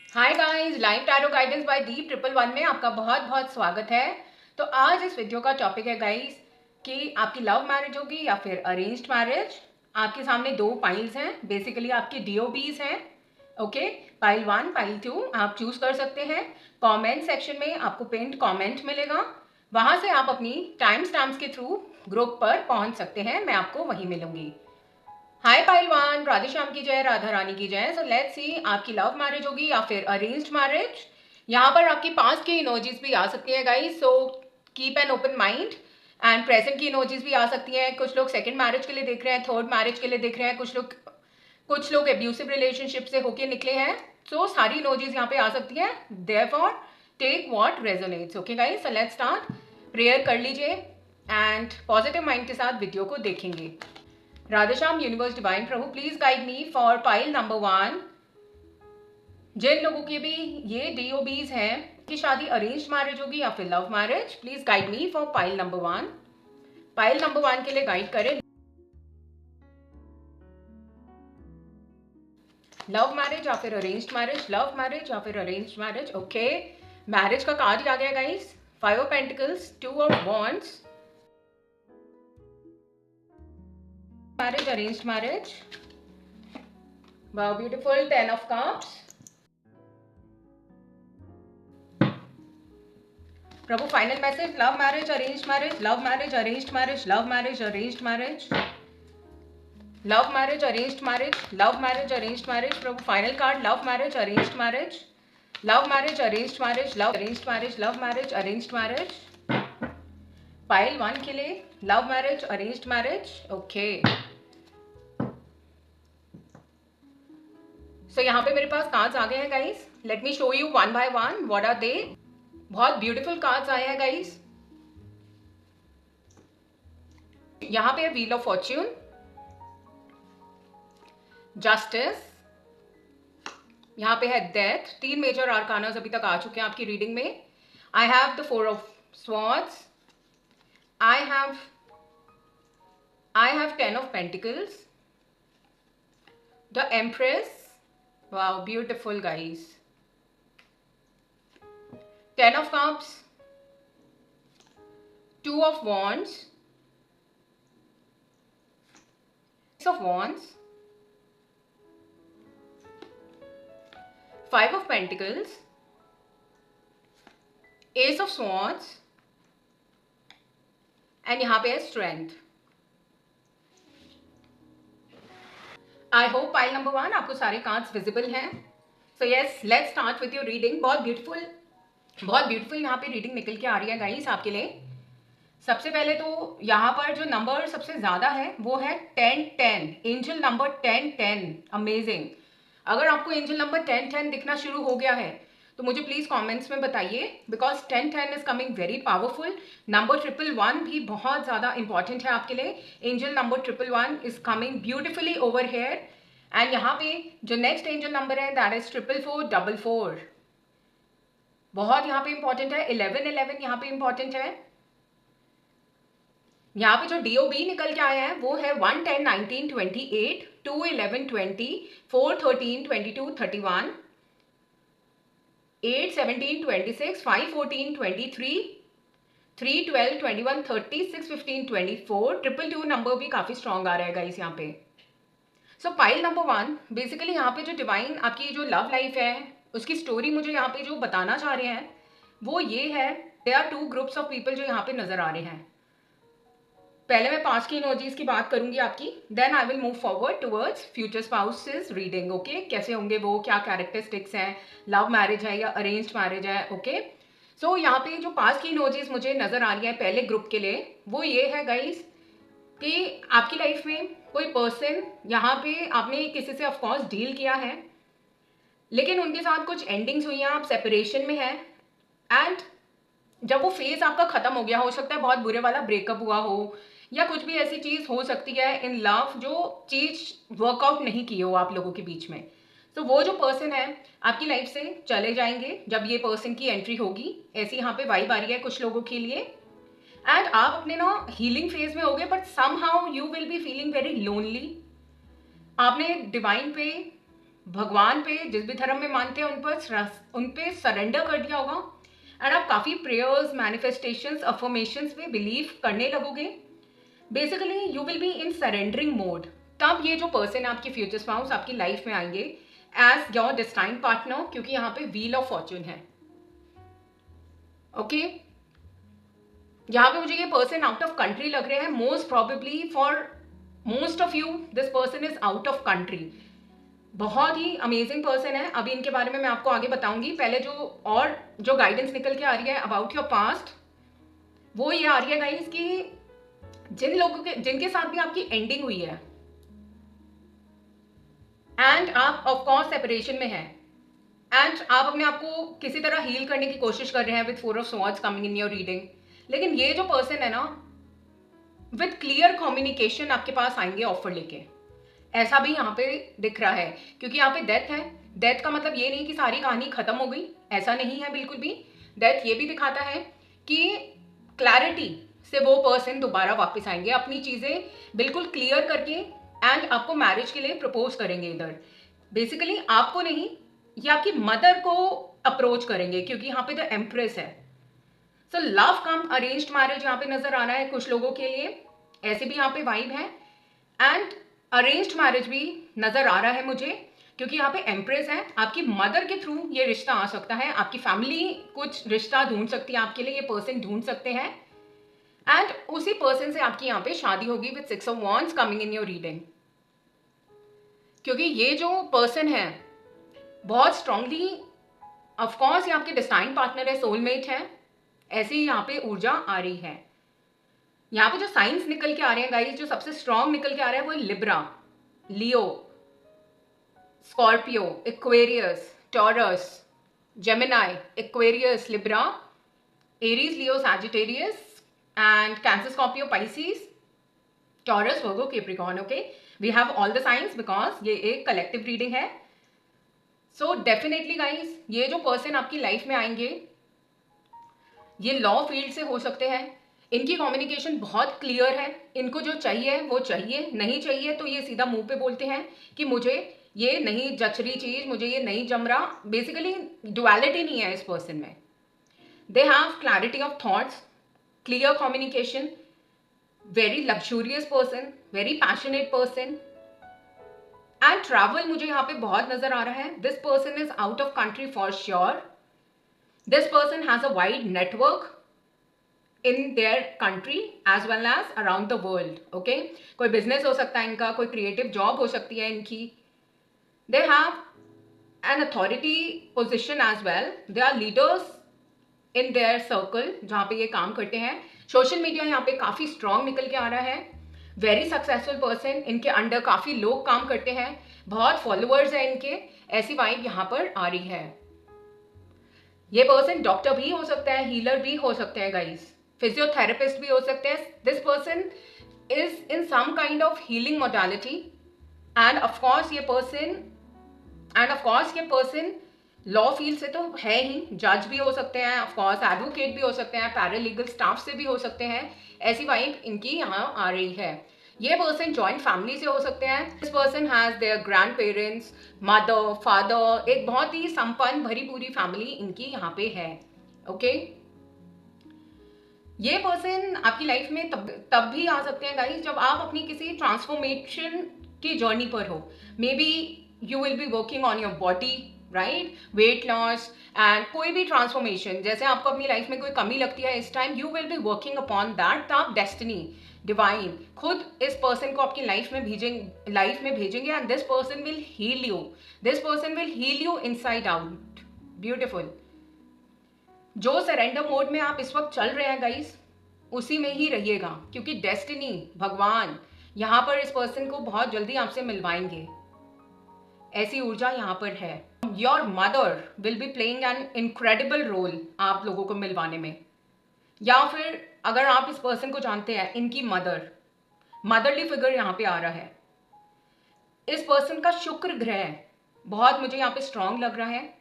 Hi guys, live tarot guidance by Deep 111 में आपका बहुत बहुत स्वागत है। तो आज इस वीडियो का टॉपिक है गाइस कि आपकी लव मैरिज होगी या फिर अरेंज्ड मैरिज। आपके सामने दो पाइल्स हैं, बेसिकली आपके डीओबीज हैं। ओके, पाइल 1 पाइल 2 आप चूज कर सकते हैं। कमेंट सेक्शन में आपको पिन्ड कमेंट मिलेगा, वहां से आप अपनी टाइम स्टैम्प्स के थ्रू ग्रुप पर पहुंच सकते हैं। मैं आपको वहीं मिलूंगी। हाय पहलवान, राधे श्याम की जय, राधा रानी की जय। सो लेट्स सी आपकी लव मैरिज होगी या फिर अरेंज्ड मैरिज। यहाँ पर आपकी पास्ट की इनर्जीज भी आ सकती है guys, so keep an open mind. And present की इनर्जीज भी आ सकती हैं। कुछ लोग सेकंड मैरिज के लिए देख रहे हैं, थर्ड मैरिज के लिए देख रहे हैं, कुछ लोग एब्यूसिव रिलेशनशिप से होके निकले हैं। सो सारी इनर्जीज यहाँ पे आ सकती हैं। Therefore take what resonates. Okay guys, so let's start. Prayer कर लीजिए एंड पॉजिटिव माइंड के साथ वीडियो को देखेंगे। राधेश्याम यूनिवर्स डिवाइन प्रभु, please guide me for pile number 1। जिन लोगों के भी ये डीओबीज हैं कि शादी अरेंज मैरिज होगी या फिर love marriage, please guide me for pile number 1। Pile number 1 के लिए गाइड करें। लव मैरिज या फिर अरेंज्ड मैरिज, लव मैरिज या फिर अरेंज्ड मैरिज। ओके, मैरिज का कार्ड आ गया guys. 5 of pentacles, 2 of wands. Marriage, arranged marriage. Wow beautiful, 10 of cups. Prabhu final message, love marriage, arranged marriage, love marriage, arranged marriage, love marriage, arranged marriage, love marriage, arranged marriage, love marriage, arranged marriage. Prabhu final card, love marriage, arranged marriage, love marriage, arranged marriage, love arranged marriage, love marriage, arranged marriage. Pile 1 के लिए love marriage, arranged marriage. Okay, so यहाँ पे मेरे पास cards आ गए हैं guys. Let me show you one by one what are they. बहुत ब्यूटीफुल कार्ड्स आए हैं गाइस। यहाँ पे है व्हील ऑफ फॉर्च्यून, जस्टिस, यहाँ पे है डेथ। 3 मेजर आर्कानास अभी तक आ चुके हैं आपकी रीडिंग में। I have the 4 of swords, I have 10 of pentacles, the empress. Wow beautiful guys. 10 of cups, 2 of wands, 6 of wands, 5 of pentacles, ace of swords and यहाँ पे है strength. I hope pile number 1 आपको सारे cards visible हैं। So yes, let's start with your reading. बहुत beautiful यहाँ पे reading निकल के आ रही है गाइस आपके लिए। सबसे पहले तो यहाँ पर जो नंबर सबसे ज्यादा है वो है 10-10, एंजल नंबर 10-10। अमेजिंग। अगर आपको एंजल नंबर 10-10 दिखना शुरू हो गया है तो मुझे प्लीज कमेंट्स में बताइए, because 10-10 is coming very powerful. Number 111 भी बहुत ज्यादा इंपॉर्टेंट है आपके लिए। Angel number 111 is coming beautifully over here. And यहाँ पे जो नेक्स्ट एंजल नंबर है दैट इज 44444, बहुत यहाँ पे इंपॉर्टेंट है। 1111 यहाँ पे इंपॉर्टेंट है। यहाँ पे जो डीओबी निकल के आया है वो है 1 10 19 28, 2 11 20, 4 13 22 31, 8 17 26, 5 14 23, 3 12 21 30, 6 15 24। 222 नंबर भी काफी स्ट्रॉन्ग आ रहा है गाइस यहाँ पे। सो पाइल नंबर 1, बेसिकली यहाँ पे जो डिवाइन आपकी जो लव लाइफ है उसकी स्टोरी मुझे यहाँ पे जो बताना चाह रहे हैं वो ये है। There are 2 groups of people जो यहाँ पे नजर आ रहे हैं। पहले मैं पास्ट की इनर्जीज की बात करूंगी आपकी, then I will move forward towards future spouses reading. Okay, कैसे होंगे वो, क्या कैरेक्टरिस्टिक्स हैं, लव मैरिज है या अरेंज्ड मैरिज है। ओके, सो यहाँ पे जो पास्ट की इनर्जीज मुझे नजर आ रही है पहले ग्रुप के लिए वो ये है गाइस कि आपकी लाइफ में कोई पर्सन, यहाँ पे आपने किसी से ऑफकोर्स डील किया है लेकिन उनके साथ कुछ एंडिंग्स हुई हैं, आप सेपरेशन में हैं। एंड जब वो फेज आपका खत्म हो गया, हो सकता है बहुत बुरे वाला ब्रेकअप हुआ हो या कुछ भी ऐसी चीज हो सकती है इन लव जो चीज वर्कआउट नहीं की हो आप लोगों के बीच में। तो वो जो पर्सन है आपकी लाइफ से चले जाएंगे जब ये पर्सन की एंट्री होगी। ऐसी यहाँ पे वाइब आ रही है कुछ लोगों के लिए। एंड आप अपने ना हीलिंग फेज में होगे, but somehow you will be feeling very lonely. आपने डिवाइन पे भगवान पे, जिस भी धर्म में मानते हैं उन पे सरेंडर कर दिया होगा एंड आप काफ़ी प्रेयर्स, मैनिफेस्टेशंस, अफर्मेशंस पे बिलीव करने लगोगे। Basically you will be in surrendering mode. तब ये जो पर्सन है आपके फ्यूचर स्पाउस आपकी लाइफ में आएंगे एज योर डेस्टाइन पार्टनर, क्योंकि यहाँ पे व्हील ऑफ फॉर्च्यून है। ओके, यहाँ पे मुझे ये पर्सन आउट ऑफ कंट्री लग रहे हैं। Most probably for most of you this person is out of country. बहुत ही अमेजिंग पर्सन है। अभी इनके बारे में मैं आपको आगे बताऊंगी। पहले जो गाइडेंस निकल के आ रही है अबाउट योर पास्ट, वो ये आ रही है गाइस कि जिनके साथ भी आपकी एंडिंग हुई है एंड आप ऑफ कोर्स सेपरेशन में हैं एंड आप अपने आप को किसी तरह हील करने की कोशिश कर रहे हैं with 4 of swords coming in your reading. लेकिन ये जो पर्सन है ना, विद क्लियर कम्युनिकेशन आपके पास आएंगे ऑफर लेके, ऐसा भी यहाँ पे दिख रहा है। क्योंकि यहाँ पे डेथ है। डेथ का मतलब ये नहीं कि सारी कहानी खत्म हो गई, ऐसा नहीं है बिल्कुल भी। डेथ ये भी दिखाता है कि क्लैरिटी से वो पर्सन दोबारा वापस आएंगे, अपनी चीजें बिल्कुल क्लियर करके एंड आपको मैरिज के लिए प्रपोज करेंगे। इधर बेसिकली आपको नहीं, ये आपकी मदर को अप्रोच करेंगे, क्योंकि यहाँ पे द एम्प्रेस है। सो लव कम अरेंज्ड मैरिज यहाँ पे नजर आ रहा है कुछ लोगों के लिए, ऐसे भी यहाँ पे वाइब है। एंड अरेंज्ड मैरिज भी नजर आ रहा है मुझे, क्योंकि यहाँ पे एम्प्रेस है। आपकी मदर के थ्रू ये रिश्ता आ सकता है, आपकी फैमिली कुछ रिश्ता ढूंढ सकती है आपके लिए, ये पर्सन ढूंढ सकते हैं एंड उसी पर्सन से आपकी यहाँ पे शादी होगी with 6 of wands coming in your reading. क्योंकि ये जो पर्सन है बहुत स्ट्रांगली, ऑफकोर्स ये आपके डिस्टाइन पार्टनर है, सोलमेट है, ऐसी यहाँ पे ऊर्जा आ रही है। यहाँ पे जो साइंस निकल के आ रहे हैं गाइस, जो सबसे स्ट्रांग निकल के आ रहा है वो Libra, Leo, Scorpio, Aquarius, Taurus, Gemini, Aquarius, Libra, Aries, Leo, Sagittarius and Cancer, Scorpio, Pisces, Taurus, Virgo, Capricorn. Okay, we have all the signs because ये एक कलेक्टिव रीडिंग है। सो डेफिनेटली गाइस, ये जो पर्सन आपकी life में आएंगे ये law field से हो सकते हैं। इनकी कम्युनिकेशन बहुत क्लियर है, इनको जो चाहिए वो चाहिए, नहीं चाहिए तो ये सीधा मुंह पे बोलते हैं कि मुझे ये नहीं जच रही चीज, मुझे ये नहीं जम रहा। बेसिकली डुअलिटी नहीं है इस पर्सन में। They have clarity of thoughts, clear communication, very luxurious person, very passionate person and travel मुझे यहाँ पे बहुत नजर आ रहा है। This person is out of country for sure. This person has a wide network in their country as well as around the world. Okay, कोई business हो सकता है इनका, कोई क्रिएटिव जॉब हो सकती है इनकी। They have an authority position as well, they are leaders in their circle जहाँ पे ये काम करते हैं। सोशल मीडिया यहाँ पे काफी स्ट्रांग निकल के आ रहा है। वेरी सक्सेसफुल पर्सन, इनके अंडर काफी लोग काम करते हैं, बहुत फॉलोअर्स हैं इनके, ऐसी वाइब यहाँ पर आ रही है। ये पर्सन डॉक्टर भी हो सकता है, हीलर भी हो सकते हैं गाइस, फिजियोथेरेपिस्ट भी हो सकते हैं। This person is in some kind of healing modality and of course ये पर्सन लॉ फील्ड से तो है ही, जज भी हो सकते हैं, ऑफकोर्स एडवोकेट भी हो सकते हैं, पैरालीगल स्टाफ से भी हो सकते हैं, ऐसी वाइब इनकी यहाँ आ रही है। ये पर्सन जॉइंट फैमिली से हो सकते हैं। This person has their grand parents, mother, father, एक बहुत ही संपन्न भरी पूरी फैमिली इनकी यहाँ पे है। ओके, ये पर्सन आपकी लाइफ में तब भी आ सकते हैं गाइस जब आप अपनी किसी ट्रांसफॉर्मेशन की जर्नी पर हो। May be you will be working on your body, right, weight loss and कोई भी ट्रांसफॉर्मेशन, जैसे आपको अपनी लाइफ में कोई कमी लगती है इस time, you will be working upon that. आप डेस्टिनी, डिवाइन खुद इस पर्सन को आपकी लाइफ में भेजेंगे and this person will heal you. This person will heal you inside out. Beautiful. जो सरेंडर मोड में आप इस वक्त चल रहे हैं गाइस, उसी में ही रहिएगा, क्योंकि डेस्टिनी, भगवान यहाँ पर इस पर्सन को बहुत जल्दी आपसे मिलवाएंगे, ऐसी ऊर्जा यहाँ पर है। Your mother will be playing an incredible role आप लोगों को मिलवाने में, या फिर अगर आप इस पर्सन को जानते हैं, इनकी मदरली फिगर यहाँ पे आ रहा है। इस पर्सन का शुक्र ग्रह बहुत मुझे यहाँ पे स्ट्रांग लग रहा है।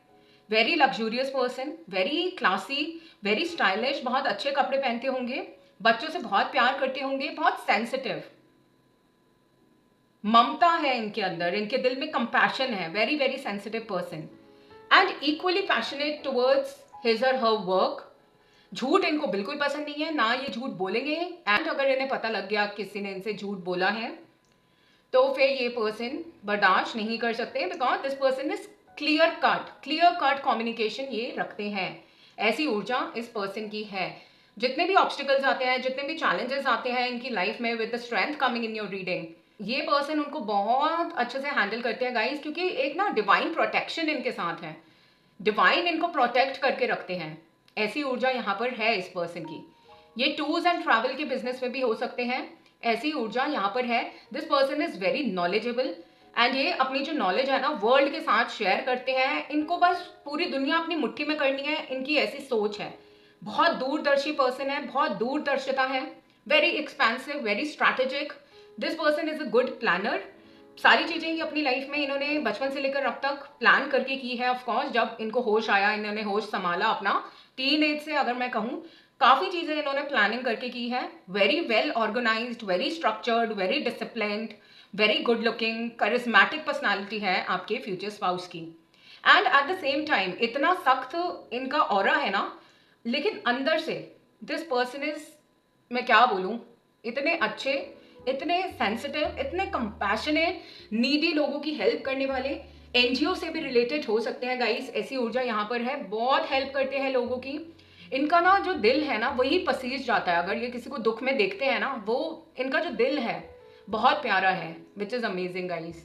Very luxurious person, very classy, very stylish, बहुत अच्छे कपड़े पहनते होंगे, बच्चों से बहुत प्यार करते होंगे, बहुत सेंसिटिव, ममता है इनके अंदर, इनके दिल में कंपैशन है, very very sensitive person and equally passionate towards his और हर वर्क। झूठ इनको बिल्कुल पसंद नहीं है, ना ये झूठ बोलेंगे, एंड अगर इन्हें पता लग गया किसी ने इनसे झूठ बोला है तो फिर ये पर्सन बर्दाश्त नहीं कर सकते, because this person is clear cut communication ये रखते हैं। ऐसी ऊर्जा इस पर्सन की है। जितने भी ऑब्स्टिकल्स आते हैं, जितने भी चैलेंजेस आते हैं इनकी लाइफ में, with the strength coming in your reading, ये पर्सन उनको बहुत अच्छे से हैंडल करते हैं गाइस, क्योंकि एक ना डिवाइन प्रोटेक्शन इनके साथ है, डिवाइन इनको प्रोटेक्ट करके रखते हैं। ऐसी ऊर्जा यहाँ पर है इस पर्सन की। ये टूर्स एंड ट्रैवल के बिजनेस में भी हो सकते हैं, ऐसी ऊर्जा यहाँ पर है। This person is very knowledgeable and ये अपनी जो नॉलेज है ना वर्ल्ड के साथ शेयर करते हैं। इनको बस पूरी दुनिया अपनी मुट्ठी में करनी है, इनकी ऐसी सोच है। बहुत दूरदर्शी पर्सन है, बहुत दूरदर्शिता है, very expensive, very strategic. This person is a good planner. सारी चीजें ही अपनी लाइफ में इन्होंने बचपन से लेकर अब तक प्लान करके की है। ऑफकोर्स जब इनको होश आया, इन्होंने होश संभाला अपना, टीन एज से अगर मैं कहूँ, काफी चीजें इन्होंने प्लानिंग करके की है। Very well organized, very structured, very disciplined, very good looking, charismatic personality है आपके फ्यूचर स्पाउस की। And at the same time इतना सख्त इनका ऑरा है ना, लेकिन अंदर से दिस पर्सन इज, मैं क्या बोलूं, इतने अच्छे, इतने सेंसिटिव, इतने कंपैशनेट, नीडी लोगों की हेल्प करने वाले, एनजीओ से भी रिलेटेड हो सकते हैं गाइस। ऐसी ऊर्जा यहाँ पर है, बहुत हेल्प करते हैं लोगों की। इनका ना जो दिल है ना वही पसीज जाता है, अगर ये किसी को दुख में देखते हैं ना, वो इनका जो दिल है बहुत प्यारा है, which is amazing guys.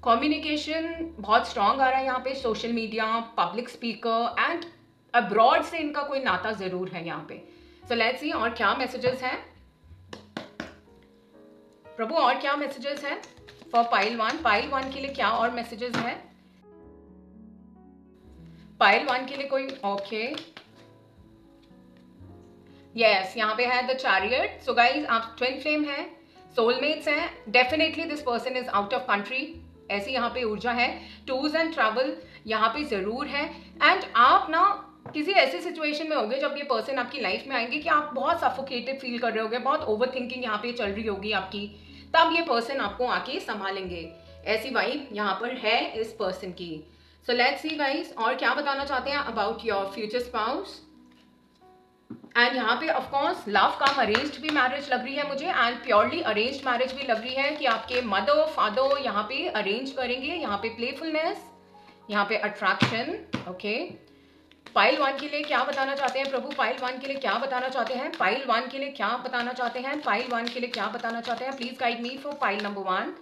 Communication बहुत स्ट्रांग आ रहा है यहाँ पे, social media, public speaker and abroad से इनका कोई नाता जरूर है यहाँ पे। सो लेट्स सी और क्या मैसेजेस हैं प्रभु, और क्या मैसेजेस हैं फॉर पाइल वन के लिए क्या और मैसेजेस हैं पाइल वन के लिए कोई? ओके यस, यहाँ पे है द चैरियट। सो गाइज आप ट्विन फ्लेम हैं, सोलमेट्स हैं, definitely this person is out of country, ऐसी यहाँ पे ऊर्जा है। टूर्स एंड ट्रैवल यहाँ पे जरूर है। एंड आप ना किसी ऐसे सिचुएशन में होंगे जब ये पर्सन आपकी लाइफ में आएंगे कि आप बहुत सफोकेटेड फील कर रहे होगे, बहुत ओवर थिंकिंग यहाँ पे चल रही होगी आपकी, तब ये पर्सन आपको आके संभालेंगे। ऐसी वाइब यहाँ पर है इस पर्सन की। सो लेट्स सी गाइस और क्या बताना चाहते हैं about your future spouse. And यहाँ पे ऑफकोर्स लव कम अरेंज्ड भी मैरिज लग रही है मुझे, एंड प्योरली अरेंज्ड मैरिज भी लग रही है कि आपके मदर फादर यहाँ पे अरेंज करेंगे। यहाँ पे प्लेफुलनेस, यहाँ पे अट्रैक्शन। ओके पाइल वन के लिए क्या बताना चाहते हैं प्रभु? पाइल वन के लिए क्या बताना चाहते हैं? पाइल वन के लिए क्या बताना चाहते हैं? पाइल वन के लिए क्या बताना चाहते हैं? Please guide me for pile number 1।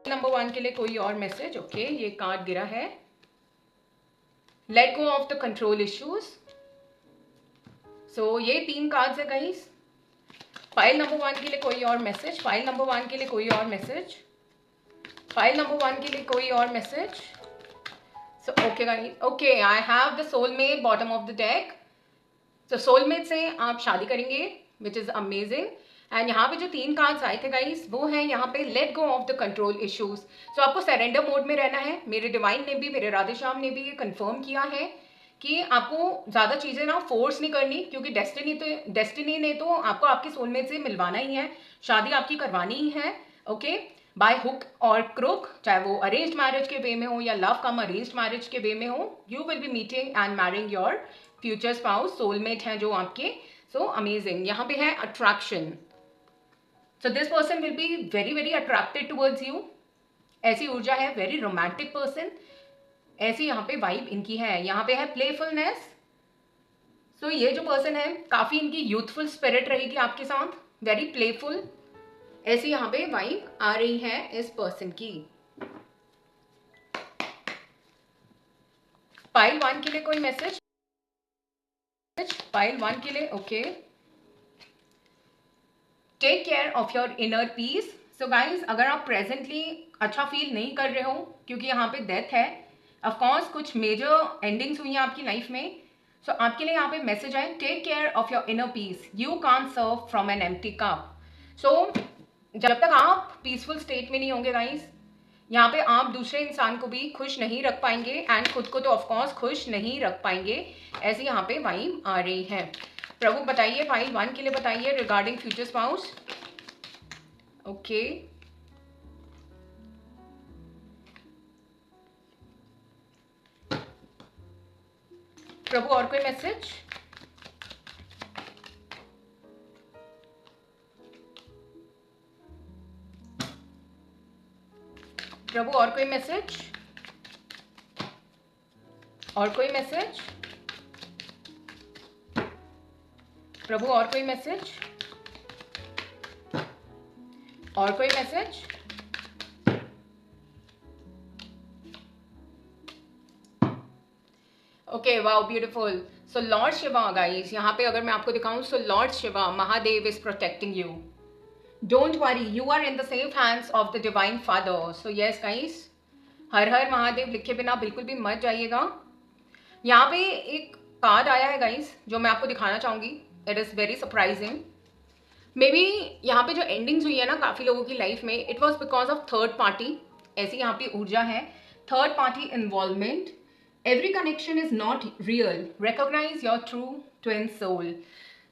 Number 1 के लिए कोई और मैसेज? ओके ये कार्ड गिरा है, let go of the control issues. So ये 3 कार्ड्स है गाइस। फाइल नंबर 1 के लिए कोई और मैसेज? फाइल नंबर 1 के लिए कोई और मैसेज? फाइल नंबर 1 के लिए कोई और message? So okay guys, okay I have the soulmate bottom of the deck. So soulmate से आप शादी करेंगे, विच इज अमेजिंग। एंड यहाँ पे जो 3 कार्ड्स आए थे गाइस वो हैं यहाँ पे let go of the control issues. So आपको सरेंडर मोड में रहना है। मेरे डिवाइन ने भी, मेरे राधे श्याम ने भी ये कंफर्म किया है कि आपको ज़्यादा चीज़ें ना फोर्स नहीं करनी, क्योंकि डेस्टिनी ने तो आपको आपके सोलमेट से मिलवाना ही है, शादी आपकी करवानी ही है। ओके बाय हुक और क्रुक, चाहे वो अरेंज्ड मैरिज के वे में हो या लव कम अरेंज्ड मैरिज के वे में हो, you will B meeting and marrying your future spouse, soulmate हैं जो आपके। So amazing. यहाँ पे है attraction. So this person will be very very attracted towards you. ऐसी ऊर्जा है, वेरी रोमांटिक पर्सन, ऐसी यहाँ पे वाइब इनकी है। यहाँ पे है प्लेफुलनेस। सो ये जो पर्सन है काफी इनकी यूथफुल स्पिरिट रहेगी आपके साथ, वेरी प्लेफुल, ऐसी यहाँ पे वाइब आ रही है इस पर्सन की। पाइल 1 के लिए कोई मैसेज? पाइल 1 के लिए okay take care of your inner peace. So guys अगर आप प्रेजेंटली अच्छा फील नहीं कर रहे हो, क्योंकि यहाँ पे डेथ है, ऑफकोर्स कुछ मेजर एंडिंग्स हुई हैं आपकी लाइफ में, सो आपके लिए यहाँ पे मैसेज है take care of your inner peace, you can't serve from an empty cup. So जब तक आप पीसफुल स्टेट में नहीं होंगे गाइज, यहाँ पे आप दूसरे इंसान को भी खुश नहीं रख पाएंगे एंड खुद को तो ऑफकोर्स खुश नहीं रख पाएंगे। ऐसी यहाँ पे वाइब आ रही है। प्रभु बताइए, पाइल 1 के लिए बताइए रिगार्डिंग फ्यूचर स्पाउस। ओके, प्रभु और कोई मैसेज? प्रभु और कोई मैसेज? और कोई मैसेज? प्रभु और कोई मैसेज? और कोई message? Okay, wow, beautiful. So lord Shiva guys, यहाँ पे अगर मैं आपको दिखाऊं, so lord Shiva, Mahadev is protecting you. Don't worry, you are in the safe hands of the divine father. So yes guys, हर हर महादेव लिखे बिना बिल्कुल भी मत जाइएगा। यहाँ पे एक कार्ड आया है गाइस जो मैं आपको दिखाना चाहूंगी। It is very surprising. May be यहाँ पे जो एंडिंग्स हुई है ना काफ़ी लोगों की लाइफ में, it was because of third party. ऐसी यहाँ पे ऊर्जा है, third party involvement. Every connection is not real, recognize your true twin soul.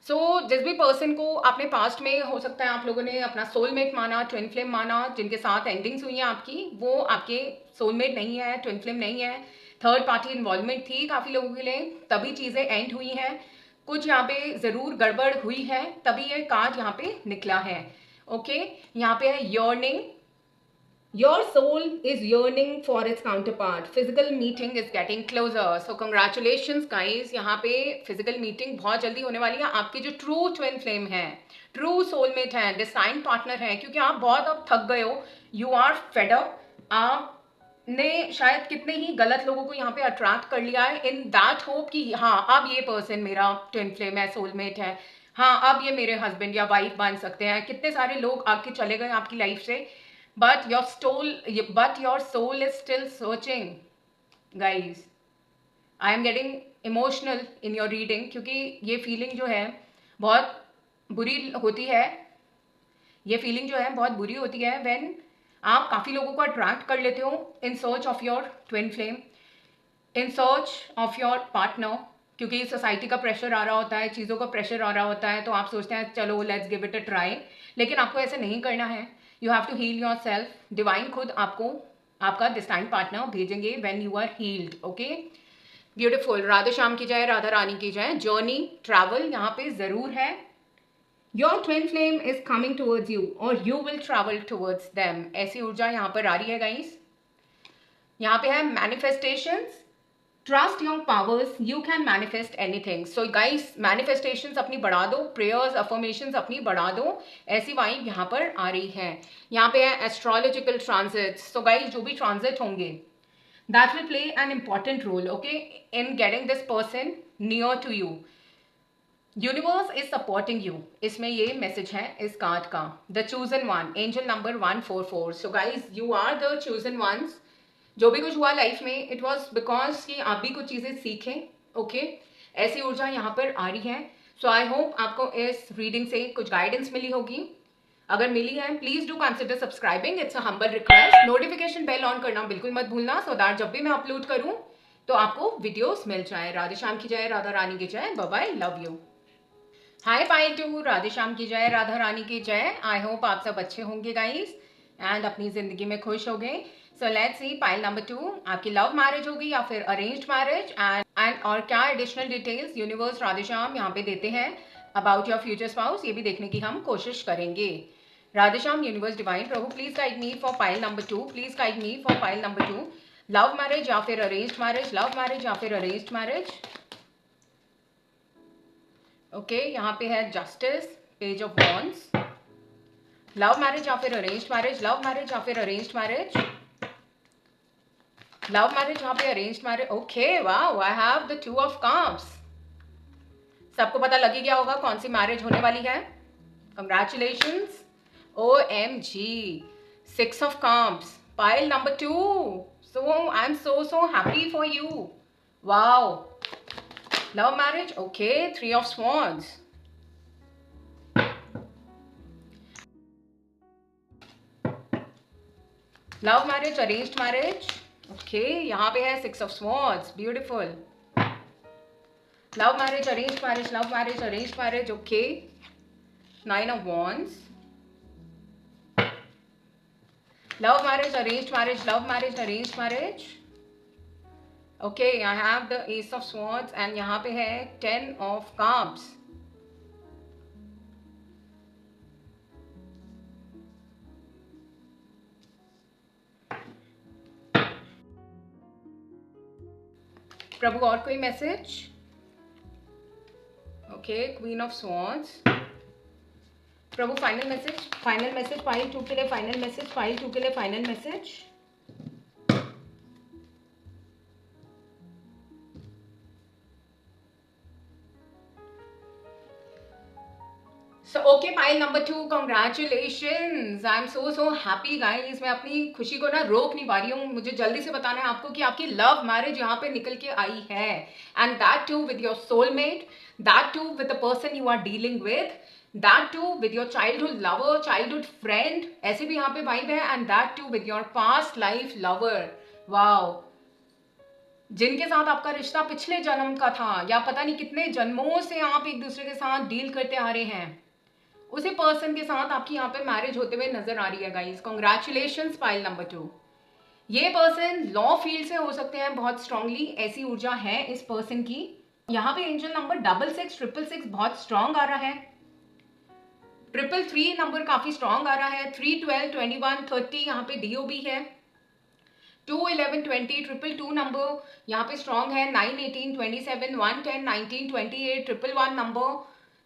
So जिस भी पर्सन को आपने पास्ट में, हो सकता है आप लोगों ने अपना सोलमेट माना, ट्विन फ्लेम माना, जिनके साथ एंडिंग्स हुई हैं आपकी, वो आपके सोलमेट नहीं है, ट्विन फ्लेम नहीं है, थर्ड पार्टी इन्वॉल्वमेंट थी काफ़ी लोगों के लिए, तभी चीज़ें एंड हुई हैं। कुछ यहाँ पे ज़रूर गड़बड़ हुई है, तभी ये कार्ड यहाँ पे निकला है। ओके, यहाँ पे है yearning. Your soul is yearning for its counterpart. Physical meeting is getting closer. So congratulations guys, यहाँ पे physical meeting बहुत जल्दी होने वाली है। आपकी जो true twin flame है, true soulmate है, destined partner है, क्योंकि आप बहुत अब थक गए हो, you are fed up। आपने शायद कितने ही गलत लोगों को यहाँ पे अट्रैक्ट कर लिया है इन दैट होप कि हाँ अब ये पर्सन मेरा ट्विन फ्लेम है, सोलमेट है, हाँ अब ये मेरे हस्बैंड या वाइफ बन सकते हैं। कितने सारे लोग आके चले गए आपकी लाइफ से, but your soul is still searching guys। I am getting emotional in your reading, क्योंकि ये फीलिंग जो है बहुत बुरी होती है, ये फीलिंग जो है बहुत बुरी होती है when आप काफ़ी लोगों को अट्रैक्ट कर लेते हो in search of your twin flame, in search of your partner। क्योंकि सोसाइटी का प्रेशर आ रहा होता है, चीज़ों का प्रेशर आ रहा होता है, तो आप सोचते हैं चलो let's give it a try, लेकिन आपको ऐसे नहीं करना है। You have to heal yourself. Divine खुद आपको आपका डिस्टाइन पार्टनर भेजेंगे when you are healed. Okay, beautiful. Radhe Shyam की जय, राधा रानी की जय। जर्नी, ट्रैवल यहाँ पे ज़रूर है। Your twin flame is coming towards you और you will travel towards them. ऐसी ऊर्जा यहाँ पर आ रही है गाइस। यहाँ पे है manifestations. Trust your powers, you can manifest anything. So guys, manifestations अपनी बढ़ा दो, प्रेयर्स अफर्मेशंस अपनी बढ़ा दो। ऐसी वाइब यहाँ पर आ रही है। यहाँ पे है एस्ट्रोलॉजिकल ट्रांजिट्स। सो गाइस, जो भी ट्रांजिट होंगे that will play an important role okay in getting this person near to you. Universe is supporting you, इसमें ये मैसेज है इस कार्ड का। The chosen one, angel number 144। So guys, you are the chosen ones. जो भी कुछ हुआ life में, इट वॉज बिकॉज कि आप भी कुछ चीज़ें सीखें। ओके, ऐसी ऊर्जा यहाँ पर आ रही है। सो आई होप आपको इस रीडिंग से कुछ गाइडेंस मिली होगी। अगर मिली है, please do consider subscribing, it's a humble request. Notification bell on करना बिल्कुल मत भूलना, सो दैट जब भी मैं अपलोड करूँ तो आपको वीडियोस मिल जाए। राधे श्याम की जय, राधा रानी की जय। Bye bye, love you. Hi pile two, Radhe Shyam की जय, राधा रानी की जय। आई होप आप सब अच्छे होंगे गाइस एंड अपनी जिंदगी में खुश हो गए। So let's see pile number 2, आपकी लव मैरिज होगी या फिर अरेंज्ड मैरिज, एंड और क्या additional details universe Radhe Shyam यहाँ पे देते हैं अबाउट योर फ्यूचर स्पाउस, ये भी देखने की हम कोशिश करेंगे। राधे श्याम, यूनिवर्स डिवाइन प्रभु, please guide me for pile number 2, please guide me for pile number 2। Love marriage या फिर अरेंज्ड मैरिज, लव मैरिज या फिर अरेंज्ड मैरिज। ओके, यहाँ पे है justice, page of wands. Love marriage या फिर अरेंज्ड मैरिज, लव मैरिज या फिर अरेंज्ड मैरिज, लव मैरिज यहाँ पे arranged marriage. Okay, wow, I have the 2 of cups. सबको पता लग ही गया होगा कौन सी मैरिज होने वाली है। Congratulations, OMG, 6 of cups, pile number 2. So I'm so happy for you. Wow. Love marriage, okay, 3 of swords. Love marriage, arranged marriage, okay, यहाँ पे है 6 of swords, beautiful. Love marriage, arrange marriage, love marriage, arrange marriage, okay. 9 of wands. Love marriage, arranged marriage, love marriage, arranged marriage. Okay, I have the ace of swords and यहाँ पे है 10 of cups. प्रभु और कोई message? Okay, queen of swords. Prabhu final message file 2 के लिए, final message file 2 के लिए, final message. So okay, pile number 2, congratulations. I am so happy guys. मैं अपनी खुशी को ना रोक नहीं पा रही हूँ. मुझे जल्दी से बताना है आपको कि आपकी लव मैरिज यहाँ पे निकल के आई है, and that too with your soulmate, that too with the person you are dealing with, that too with your childhood lover, childhood friend, ऐसे भी यहाँ पे वाइब है, and that too with your past life lover. Wow, जिनके साथ आपका रिश्ता पिछले जन्म का था या पता नहीं कितने जन्मों से आप एक दूसरे के साथ डील करते आ रहे हैं, उसी पर्सन के साथ आपकी यहाँ पे मैरिज होते हुए नजर आ रही है गाइस. Congratulations pile number 2. ये पर्सन लॉ फील्ड से हो सकते हैं बहुत स्ट्रांगली, ऐसी ऊर्जा है इस पर्सन की. यहाँ पे एंजल नंबर 6666 बहुत स्ट्रांग आ रहा है. 333 नंबर काफी स्ट्रांग आ रहा है. 3 12 21 30 यहाँ पे DOB है. 2 11 20 222 नंबर यहाँ पे स्ट्रांग है. 9 18 27 1 10 19 28 111 नंबर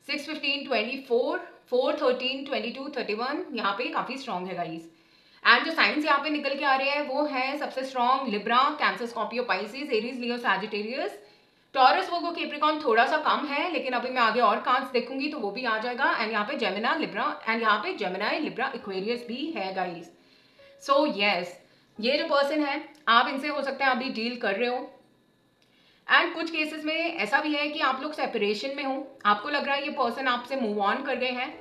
6 15 24 4 13 22 31 यहाँ पे काफी स्ट्रांग है गाइस. एंड जो साइंस यहाँ पे निकल के आ रहे हैं वो है सबसे strong Libra, Cancer, Scorpio, Pisces, Aries, Leo, Sagittarius, Taurus, Virgo, Capricorn थोड़ा सा कम है, लेकिन अभी मैं आगे और कार्ड्स देखूंगी तो वो भी आ जाएगा. एंड यहाँ पे जेमिना, लिब्रा, एंड यहाँ पे जेमिनाई, लिब्रा, एक्वेरियस भी है गाइस. सो यस, ये जो पर्सन है आप इनसे हो सकता है अभी डील कर रहे हो. एंड कुछ केसेस में ऐसा भी है कि आप लोग सेपरेशन में हो, आपको लग रहा है ये पर्सन आपसे मूव ऑन कर गए हैं,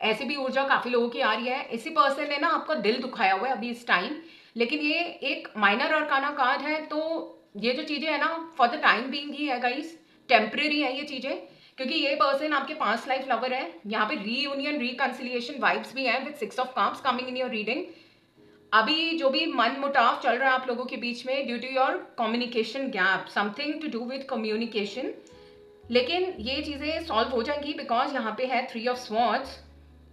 ऐसी भी ऊर्जा काफी लोगों की आ रही है. इसी पर्सन ने ना आपका दिल दुखाया हुआ है अभी इस टाइम, लेकिन ये एक माइनर अरकाना कार्ड है, तो ये जो चीजें है ना फॉर द टाइम बीइंग ही है गाइस, टेम्परेरी है ये चीजें, क्योंकि ये पर्सन आपके पास्ट लाइफ लवर है. यहाँ पे रीयूनियन, रिकंसिलिएशन वाइब्स भी हैं with 6 of cups coming in your reading. अभी जो भी मन मुटाव चल रहा है आप लोगों के बीच में due to your communication gap, something to do with communication, लेकिन ये चीजें सॉल्व हो जाएंगी बिकॉज यहाँ पे है 3 of swords.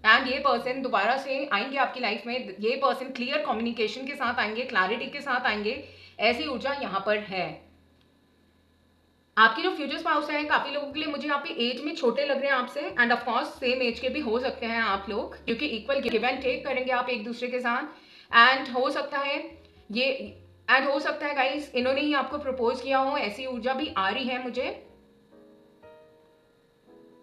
एंड ये पर्सन दोबारा से आएंगे आपकी लाइफ में. ये पर्सन क्लियर कम्युनिकेशन के साथ आएंगे, क्लैरिटी के साथ आएंगे, ऐसी ऊर्जा यहाँ पर है. आपकी जो फ्यूचर स्पाउस है काफी लोगों के लिए मुझे यहाँ पे एज में छोटे लग रहे हैं आपसे, and of course same age के भी हो सकते हैं आप लोग, क्योंकि इक्वल गिव एंड टेक करेंगे आप एक दूसरे के साथ. एंड हो सकता है गाइस इन्होंने ही आपको प्रपोज किया हो, ऐसी ऊर्जा भी आ रही है मुझे.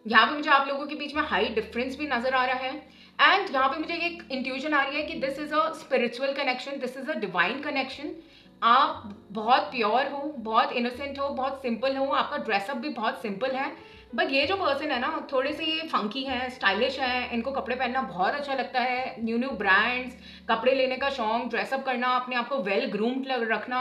यहाँ पे मुझे आप लोगों के बीच में हाई डिफरेंस भी नजर आ रहा है. एंड यहाँ पे मुझे एक इंट्यूजन आ रही है कि this is a spiritual connection, this is a divine connection. आप बहुत प्योर हो, बहुत इनोसेंट हो, बहुत सिंपल हो, आपका ड्रेसअप भी बहुत सिंपल है. बट ये जो पर्सन है ना थोड़े से ये फंकी है, स्टाइलिश है, इनको कपड़े पहनना बहुत अच्छा लगता है, न्यू ब्रांड्स, कपड़े लेने का शौक, ड्रेसअप करना, अपने आप को वेल ग्रूम्ड रखना,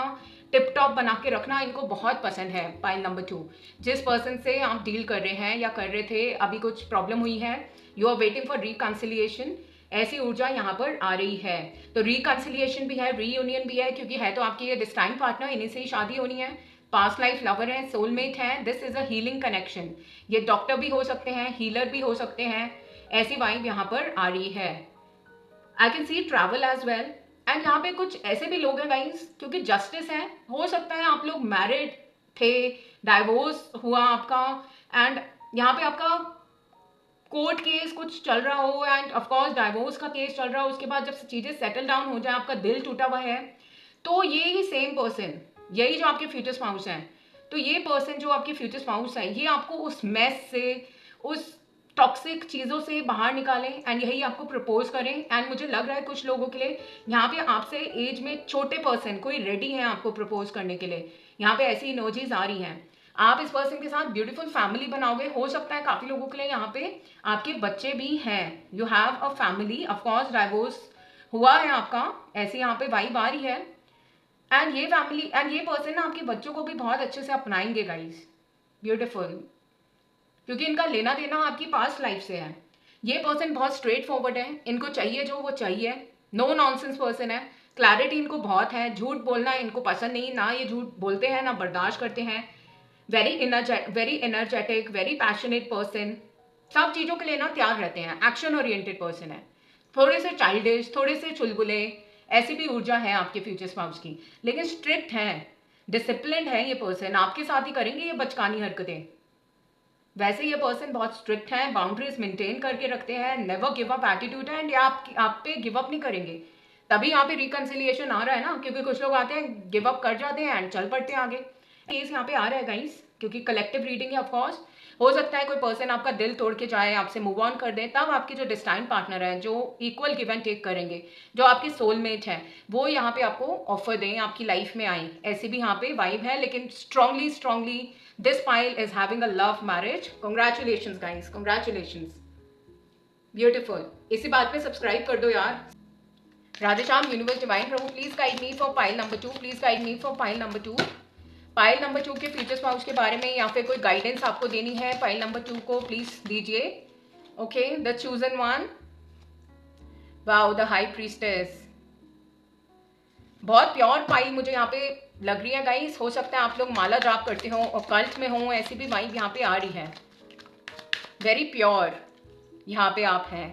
टिप टॉप बना के रखना इनको बहुत पसंद है. पाइल नंबर 2, जिस पर्सन से आप डील कर रहे हैं या कर रहे थे, अभी कुछ प्रॉब्लम हुई है, you are waiting for reconciliation, ऐसी ऊर्जा यहाँ पर आ रही है. तो रिकंसिलिएशन भी है, रीयूनियन भी है, क्योंकि है तो आपकी ये डिस्टाइन पार्टनर, इन्हीं से ही शादी होनी है, पास्ट लाइफ लवर है, सोलमेट है. This is a healing connection. ये डॉक्टर भी हो सकते हैं, हीलर भी हो सकते हैं, ऐसी वाइब यहाँ पर आ रही है. I can see travel as well. And यहाँ पे कुछ ऐसे भी लोग हैं गाइस, क्योंकि जस्टिस है, हो सकता है आप लोग मैरिड थे, डाइवोर्स हुआ आपका, एंड यहाँ पे आपका कोर्ट केस कुछ चल रहा हो, एंड ऑफ कोर्स डाइवोर्स का केस चल रहा हो, उसके बाद जब चीजें सेटल डाउन हो जाए, आपका दिल टूटा हुआ है, तो ये ही सेम पर्सन, यही जो आपके फ्यूचर स्पाउस हैं, तो ये पर्सन जो आपके फ्यूचर स्पाउस है, ये आपको उस मेस से, उस टॉक्सिक चीज़ों से बाहर निकालें एंड यही आपको प्रपोज करें. एंड मुझे लग रहा है कुछ लोगों के लिए यहाँ पे आपसे एज में छोटे पर्सन कोई रेडी है आपको प्रपोज करने के लिए. यहाँ पे ऐसी इनर्जीज आ रही हैं. आप इस पर्सन के साथ ब्यूटीफुल फैमिली बनाओगे. हो सकता है काफ़ी लोगों के लिए यहाँ पे आपके बच्चे भी हैं. You have a family. Of course divorce हुआ है आपका, ऐसी यहाँ पे वाइब आ रही है. एंड ये फैमिली एंड ये पर्सन ना आपके बच्चों को भी बहुत अच्छे से अपनाएंगे गाइज. ब्यूटीफुल. क्योंकि इनका लेना देना आपकी पास्ट लाइफ से है। ये पर्सन बहुत स्ट्रेट फॉरवर्ड है, इनको चाहिए जो वो चाहिए, नो नॉनसेंस पर्सन है, क्लैरिटी इनको बहुत है, झूठ बोलना इनको पसंद नहीं, ना ये झूठ बोलते हैं ना बर्दाश्त करते हैं। Very energetic, very passionate person, सब चीज़ों के लिए ना तैयार रहते हैं, एक्शन ओरिएंटेड पर्सन है, थोड़े से चाइल्डिश, थोड़े से चुलबुले, ऐसी भी ऊर्जा है आपके फ्यूचर स्पाउस की, लेकिन स्ट्रिक्ट है, डिसिप्लिन है ये पर्सन, आपके साथ ही करेंगे ये बचकानी हरकतें। वैसे ये पर्सन बहुत स्ट्रिक्ट है, बाउंड्रीज मेंटेन करके रखते हैं, नेवर गिव अप एटीट्यूड है, एंड ये आप पे गिव अप नहीं करेंगे। तभी यहाँ पे रिकंसिलिएशन आ रहा है ना, क्योंकि कुछ लोग आते हैं गिव अप कर जाते हैं एंड चल पड़ते हैं आगे। केस यहाँ पे आ रहा है गाइस, क्योंकि कलेक्टिव रीडिंग है ऑफकोर्स। हो सकता है कोई पर्सन आपका दिल तोड़ के जाए, आपसे मूव ऑन कर दे, तब आपके जो डिस्टाइन पार्टनर है, जो इक्वल गिव एंड टेक करेंगे, जो आपकी सोलमेट है, वो यहाँ पे आपको ऑफर दें, आपकी लाइफ में आए, ऐसी भी यहाँ पे वाइब है। लेकिन strongly this pile is having a love marriage. Congratulations guys, congratulations, beautiful. इसी बात पे सब्सक्राइब कर दो यार। राधेश्याम यूनिवर्स डिवाइन प्रभु please guide me for pile number 2, please guide me for pile number 2। Pile number 2 के फ्यूचर स्पाउस के बारे में या फिर कोई गाइडेंस आपको देनी है, पाइल नंबर 2 को प्लीज दीजिए। Okay, the chosen one, wow, the high priestess, बहुत प्योर पाइल मुझे यहाँ पे लग रही है गाइस। हो सकता है आप लोग माला जाप करते हो और कल्ट में हो, ऐसी भी वाइब यहाँ पे आ रही है, वेरी प्योर यहाँ पे आप हैं।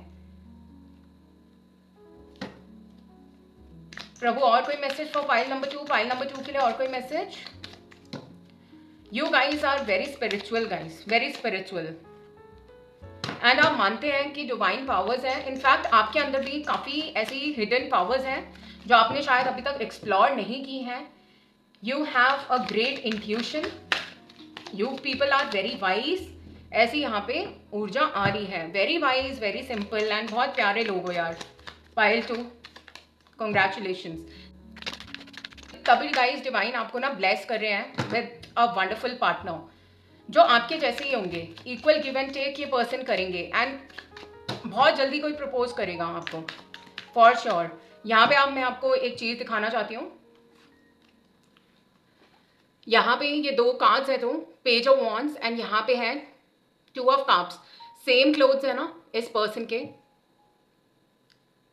प्रभु और कोई message for pile number 2, pile number 2 के लिए और कोई message? You guys are very spiritual guys, very spiritual, and आप मानते हैं कि डिवाइन पावर्स हैं। इनफैक्ट आपके अंदर भी काफ़ी ऐसी हिडन पावर्स हैं जो आपने शायद अभी तक एक्सप्लोर नहीं की हैं। You have a great intuition, you people are very wise, ऐसी यहाँ पे ऊर्जा आ रही है, very wise, very simple, and बहुत प्यारे लोग हो यार। Pile 2, congratulations. तभी गाइस डिवाइन आपको ना ब्लेस कर रहे हैं विद अ वंडरफुल पार्टनर, जो आपके जैसे ही होंगे, इक्वल गिव एंड टेक ये पर्सन करेंगे, एंड बहुत जल्दी कोई प्रपोज करेगा आपको फॉर श्योर। यहाँ पे मैं आपको एक चीज दिखाना चाहती हूँ। यहाँ पे ये दो कार्ड्स है, तो पेज ऑफ वॉन्ड्स, एंड यहाँ पे है 2 ऑफ कप्स। सेम क्लोथ्स है ना इस पर्सन के।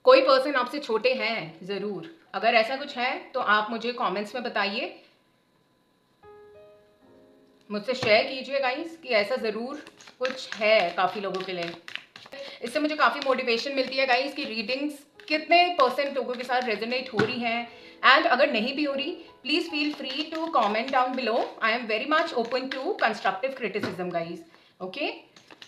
कोई पर्सन आपसे छोटे हैं जरूर, अगर ऐसा कुछ है तो आप मुझे कमेंट्स में बताइए, मुझसे शेयर कीजिए गाइस कि ऐसा ज़रूर कुछ है काफ़ी लोगों के लिए। इससे मुझे काफ़ी मोटिवेशन मिलती है गाइस कि रीडिंग्स कितने परसेंट लोगों के साथ रेजोनेट हो रही हैं, एंड अगर नहीं भी हो रही, please feel free to comment down below. I am very much open to constructive criticism guys. Okay,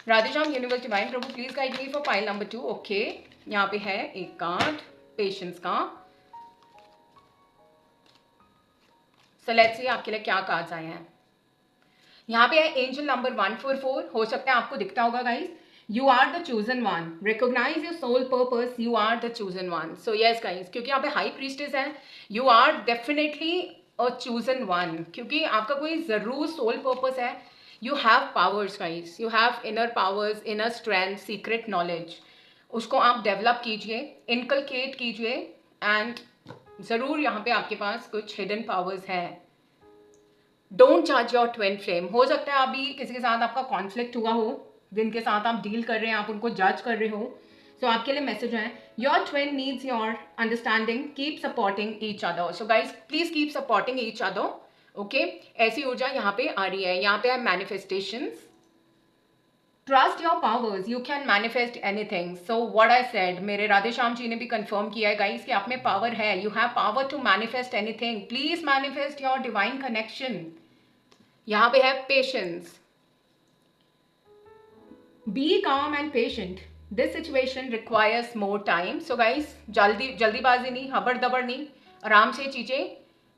Radheshyam universe divine प्रभु please guide me for pile number 2। Okay, यहाँ पे है एक कार्ड पेशेंस का। सो लेट्स सी आपके लिए क्या cards आए हैं। यहाँ पे है एंजल नंबर 144, हो सकता है आपको दिखता होगा guys. You are the chosen one, recognize your soul purpose, you are the chosen one. So yes guys, क्योंकि यहाँ पे हाई प्रीस्टेस है, you are definitely a chosen one, क्योंकि आपका कोई जरूर सोल पर्पस है। You have powers guys, you have inner powers, inner strength, secret knowledge, उसको आप डेवलप कीजिए, इनकलकेट कीजिए, एंड ज़रूर यहाँ पे आपके पास कुछ हिडन पावर्स हैं। डोंट जज योर ट्विन फ्लेम। हो सकता है अभी किसी के साथ आपका कॉन्फ्लिक्ट हुआ हो, जिनके साथ आप डील कर रहे हैं, आप उनको जज कर रहे हो। सो आपके लिए मैसेज है, your twin needs your understanding, keep supporting each other. So guys please keep supporting each other. Okay, ऐसी ऊर्जा यहाँ पे आ रही है। यहाँ पे है manifestations, trust your powers, you can manifest anything. So what I said, मेरे राधेश्याम जी ने भी कंफर्म किया है गाइस कि आप में पावर है, you have power to manifest anything. Please manifest your divine connection. यहाँ पे है patience, be calm and patient, this situation requires more time. So guys जल्दीबाजी नहीं, हबड़ दबड़ नहीं, आराम से चीजें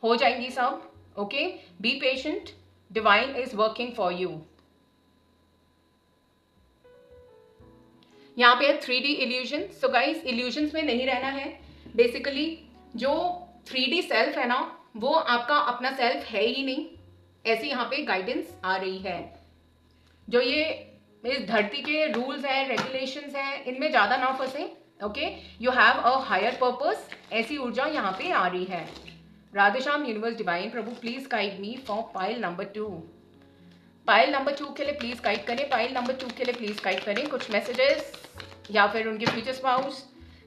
हो जाएंगी सब। Okay, be patient, divine is working for you. यहाँ पे है 3D illusion. So guys illusions में नहीं रहना है। बेसिकली जो 3D सेल्फ है ना, वो आपका अपना सेल्फ है ही नहीं, ऐसी यहाँ पे गाइडेंस आ रही है। जो ये इस धरती के रूल्स हैं, रेगुलेशंस हैं, इनमें ज़्यादा ना फंसे। Okay, you have a higher purpose, ऐसी ऊर्जा यहाँ पे आ रही है। राधेश्याम यूनिवर्स डिवाइन प्रभु please guide me for pile number 2। Pile number 2 के लिए प्लीज गाइड करें, पाइल नंबर 2 के लिए प्लीज गाइड करें कुछ मैसेजेस, या फिर उनके फ्यूचर स्पाउस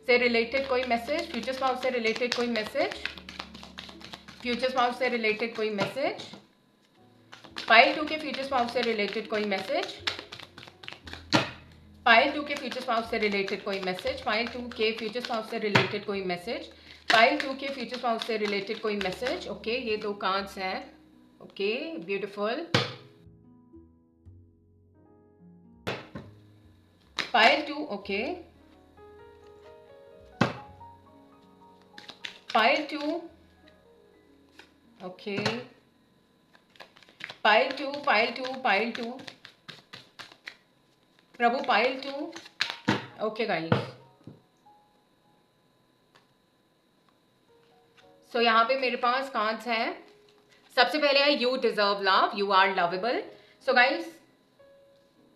से रिलेटेड कोई मैसेज, फ्यूचर स्पाउस से रिलेटेड कोई मैसेज, फ्यूचर स्पाउस से रिलेटेड कोई मैसेज, पाइल 2 के फ्यूचर स्पाउस से रिलेटेड कोई मैसेज, पाइल 2 के फ्यूचर स्पाउस से रिलेटेड कोई मैसेज, पाइल 2 के फ्यूचर स्पाउस से रिलेटेड कोई मैसेज, पाइल 2 के फ्यूचर स्पाउस से रिलेटेड कोई मैसेज। ओके, ये 2 कार्ड्स हैं। Okay, beautiful. Pile 2, okay, pile 2, okay, pile 2, pile 2, pile 2, प्रभु पाइल 2। ओके गाइस, सो यहाँ पे मेरे पास कार्ड्स हैं। सबसे पहले है you deserve love, you are lovable. So guys,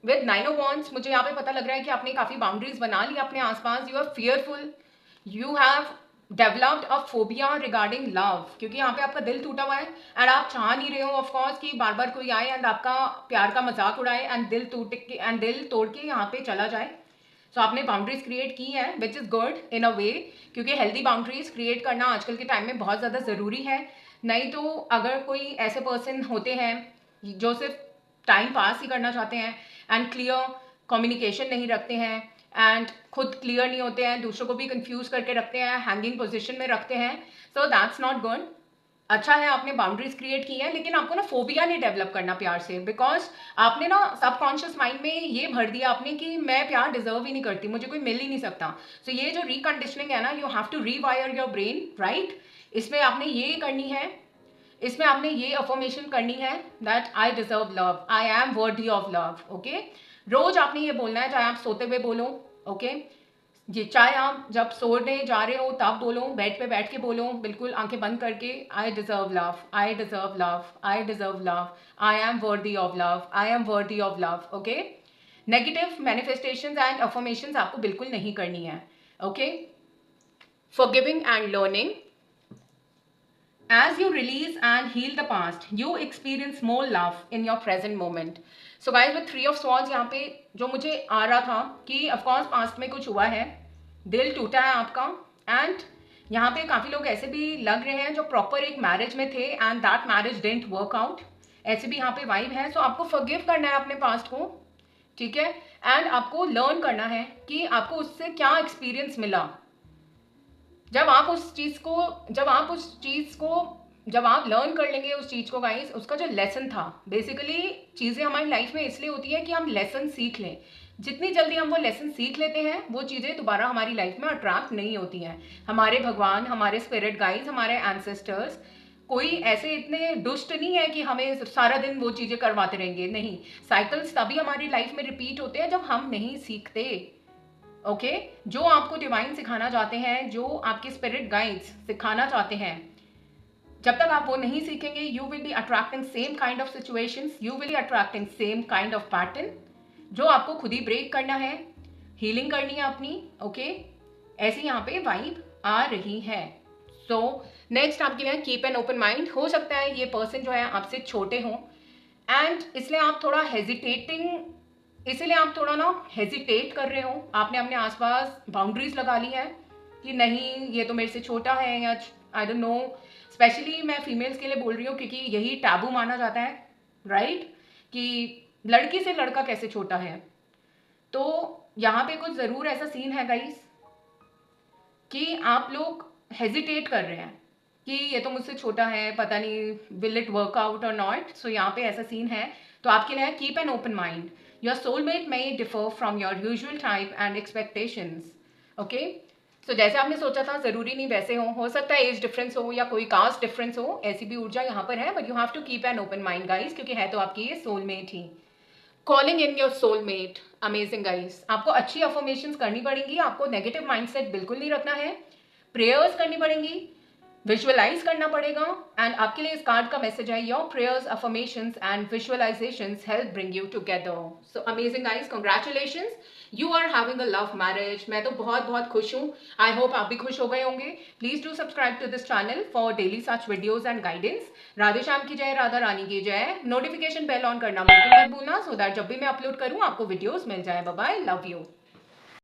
with 9 of wands मुझे यहाँ पे पता लग रहा है कि आपने काफी बाउंड्रीज बना ली अपने आसपास। You are fearful, you have developed a phobia regarding love, क्योंकि यहाँ पे आपका दिल टूटा हुआ है एंड आप चाह नहीं रहे हो ऑफ कोर्स कि बार बार कोई आए एंड आपका प्यार का मजाक उड़ाए एंड दिल तोड़ के यहाँ पे चला जाए। सो आपने बाउंड्रीज क्रिएट की है विच इज़ गुड इन अ वे, क्योंकि हेल्दी बाउंड्रीज क्रिएट करना आजकल के टाइम में बहुत ज़्यादा ज़रूरी है। नहीं तो अगर कोई ऐसे पर्सन होते हैं जो सिर्फ टाइम पास ही करना चाहते हैं एंड क्लियर कम्युनिकेशन नहीं रखते हैं एंड खुद क्लियर नहीं होते हैं, दूसरों को भी कंफ्यूज करके रखते हैं, हैंगिंग पोजीशन में रखते हैं, सो दैट्स नॉट गुड। अच्छा है आपने बाउंड्रीज क्रिएट की है, लेकिन आपको ना फोबिया नहीं डेवलप करना प्यार से, बिकॉज आपने ना सबकॉन्शियस माइंड में ये भर दिया आपने कि मैं प्यार डिजर्व ही नहीं करती, मुझे कोई मिल ही नहीं सकता। सो ये जो रिकंडीशनिंग है ना, you have to rewire your brain, right. इसमें आपने ये करनी है, इसमें आपने ये अफर्मेशन करनी है that I deserve love, I am worthy of love. Okay, रोज आपने ये बोलना है, चाहे आप सोते हुए बोलो, ओके, जी, चाहे आप जब सोने जा रहे हो तब बोलो, बेड पे बैठ के बोलो, बिल्कुल आंखें बंद करके, आई deserve love, I deserve love, I deserve love, I am worthy of love, I am worthy of love. Okay, negative manifestations and affirmations आपको बिल्कुल नहीं करनी है। Okay, forgiving and learning, as you release and heal the past, you experience more love in your present moment. So guys, with 3 of swords यहाँ पे जो मुझे आ रहा था कि of course past में कुछ हुआ है, दिल टूटा है आपका, एंड यहाँ पे काफ़ी लोग ऐसे भी लग रहे हैं जो प्रॉपर एक मैरिज में थे and that marriage didn't work out, ऐसे भी यहाँ पे वाइब है। सो आपको फॉरगिव करना है अपने पास्ट को, ठीक है, एंड आपको लर्न करना है कि आपको उससे क्या एक्सपीरियंस मिला। जब आप उस चीज़ को जब आप लर्न कर लेंगे उस चीज़ को गाइस, उसका जो लेसन था, बेसिकली चीज़ें हमारी लाइफ में इसलिए होती है कि हम लेसन सीख लें। जितनी जल्दी हम वो लेसन सीख लेते हैं, वो चीज़ें दोबारा हमारी लाइफ में अट्रैक्ट नहीं होती हैं। हमारे भगवान, हमारे स्पिरिट गाइड्स, हमारे एंसेस्टर्स कोई ऐसे इतने दुष्ट नहीं है कि हमें सारा दिन वो चीज़ें करवाते रहेंगे, नहीं। साइकिल्स तभी हमारी लाइफ में रिपीट होते हैं जब हम नहीं सीखते। ओके, जो आपको डिवाइन सिखाना चाहते हैं, जो आपके स्पिरिट गाइड्स सिखाना चाहते हैं, जब तक आप वो नहीं सीखेंगे, you will B attracting same kind of situations, you will B attracting same kind of pattern, जो आपको खुद ही ब्रेक करना है, हीलिंग करनी है अपनी। ओके, ऐसी यहाँ पे वाइब आ रही है। सो नेक्स्ट आपके लिए कीप एन ओपन माइंड। हो सकता है ये पर्सन जो है आपसे छोटे हों एंड इसलिए आप थोड़ा हेजिटेट कर रहे हो, आपने अपने आसपास बाउंड्रीज लगा ली है कि नहीं ये तो मेरे से छोटा है, या आई डोंट नो, स्पेशली मैं फीमेल्स के लिए बोल रही हूँ क्योंकि यही टैबू माना जाता है, राइट, कि लड़की से लड़का कैसे छोटा है। तो यहाँ पे कुछ ज़रूर ऐसा सीन है गाइस कि आप लोग हेजिटेट कर रहे हैं कि ये तो मुझसे छोटा है, पता नहीं विल इट वर्क आउट और नॉट। सो यहाँ पे ऐसा सीन है, तो आपके लिए keep an open mind, your soulmate may differ from your usual type and expectations. Okay, so जैसे आपने सोचा था ज़रूरी नहीं वैसे हो सकता है एज डिफरेंस हो या कोई कास्ट डिफरेंस हो, ऐसी भी ऊर्जा यहाँ पर है, but you have to keep an open mind guys, क्योंकि है तो आपकी ये सोलमेट ही। Calling in your soulmate, amazing guys, आपको अच्छी अफर्मेशंस करनी पड़ेंगी, आपको नेगेटिव माइंडसेट बिल्कुल नहीं रखना है, प्रेयर्स करनी पड़ेंगी, विजुअलाइज करना पड़ेगा। एंड आपके लिए इस कार्ड का मैसेज है, your prayers, affirmations and visualizations help bring you together. So amazing guys, congratulations, you are having a love marriage. मैं तो बहुत बहुत खुश हूँ। आई होप आप भी खुश हो गए होंगे। Please do subscribe to this channel for daily such videos and guidance. Radhe Shyam की जय, राधा रानी की जय। नोटिफिकेशन बेल ऑन करना बिल्कुल मत भूलना, सो दैट जब भी मैं अपलोड करूँ आपको वीडियोज मिल जाए। Bye bye, love you.